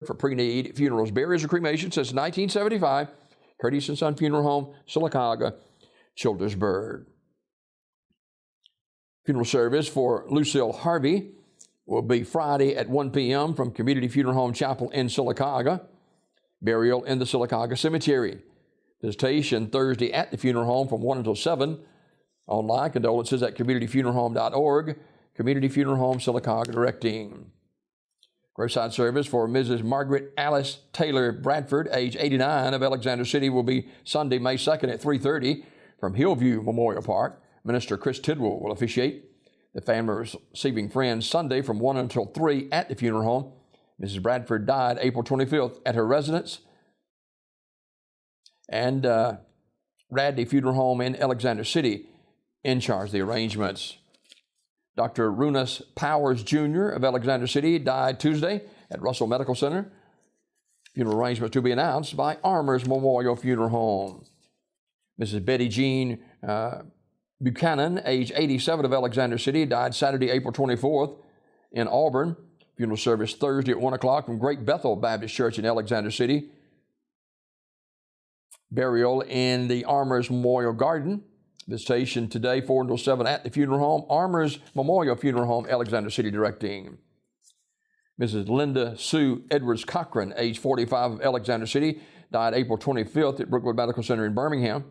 for pre-need funerals, burials, or cremation since 1975. Curtis & Son Funeral Home, Sylacauga, Childersburg. Funeral service for Lucille Harvey will be Friday at 1 p.m. from Community Funeral Home Chapel in Sylacauga. Burial in the Sylacauga Cemetery. Visitation Thursday at the funeral home from 1 until 7. Online condolences at communityfuneralhome.org. Community Funeral Home Sylacauga directing. Graveside service for Mrs. Margaret Alice Taylor Bradford, age 89, of Alexander City, will be Sunday, May 2nd at 3:30 from Hillview Memorial Park. Minister Chris Tidwell will officiate. The family is receiving friends Sunday from 1 until 3 at the funeral home. Mrs. Bradford died April 25th at her residence. And Radley Funeral Home in Alexander City in charge of the arrangements. Dr. Runus Powers Jr. of Alexander City died Tuesday at Russell Medical Center. Funeral arrangements to be announced by Armours Memorial Funeral Home. Mrs. Betty Jean Buchanan, age 87, of Alexander City, died Saturday, April 24th in Auburn. Funeral service Thursday at 1 o'clock from Great Bethel Baptist Church in Alexander City. Burial in the Armours Memorial Garden. Visitation today, 4 until 7 at the funeral home. Armours Memorial Funeral Home, Alexander City directing. Mrs. Linda Sue Edwards Cochran, age 45, of Alexander City, died April 25th at Brookwood Medical Center in Birmingham.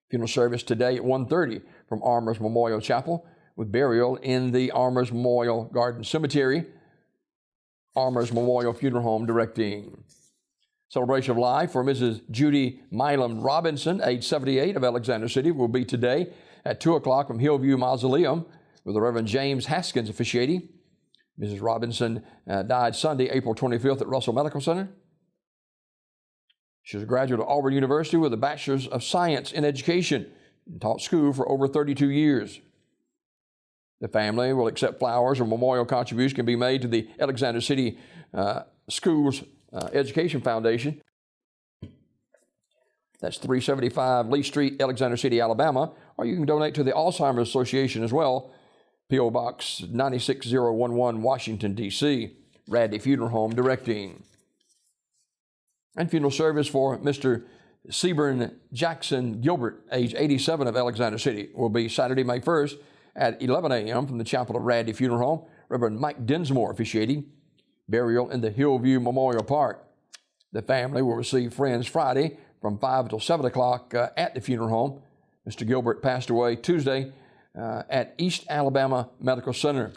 Funeral service today at 1:30 from Armours Memorial Chapel, with burial in the Armours Memorial Garden Cemetery. Armours Memorial Funeral Home directing. Celebration of life for Mrs. Judy Milam Robinson, age 78, of Alexander City, will be today at 2 o'clock from Hillview Mausoleum, with the Reverend James Haskins officiating. Mrs. Robinson died Sunday, April 25th at Russell Medical Center. She was a graduate of Auburn University with a Bachelor's of Science in Education and taught school for over 32 years. The family will accept flowers or memorial contributions can be made to the Alexander City Schools Education Foundation. That's 375 Lee Street, Alexander City, Alabama. Or you can donate to the Alzheimer's Association as well. P.O. Box 96011, Washington, D.C. Radley Funeral Home directing. And funeral service for Mr. Seaburn Jackson Gilbert, age 87, of Alexander City, will be Saturday, May 1st at 11 a.m. from the Chapel of Radley Funeral Home. Reverend Mike Dinsmore officiating. Burial in the Hillview Memorial Park. The family will receive friends Friday from 5 until 7 o'clock at the funeral home. Mr. Gilbert passed away Tuesday at East Alabama Medical Center.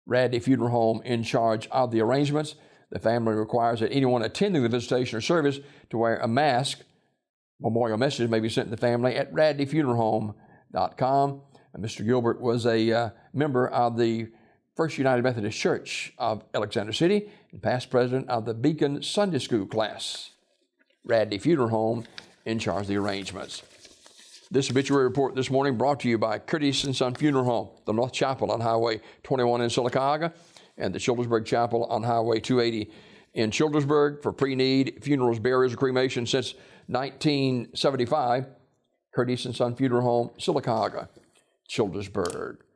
Radley Funeral Home in charge of the arrangements. The family requires that anyone attending the visitation or service to wear a mask. Memorial messages may be sent to the family at radleyfuneralhome.com. And Mr. Gilbert was a member of the First United Methodist Church of Alexander City and past president of the Beacon Sunday School class. Radley Funeral Home in charge of the arrangements. This obituary report this morning brought to you by Curtis & Son Funeral Home, the North Chapel on Highway 21 in Sylacauga, and the Childersburg Chapel on Highway 280 in Childersburg for pre-need funerals, burials, and cremation since 1975. Curtis & Son Funeral Home, Sylacauga, Childersburg.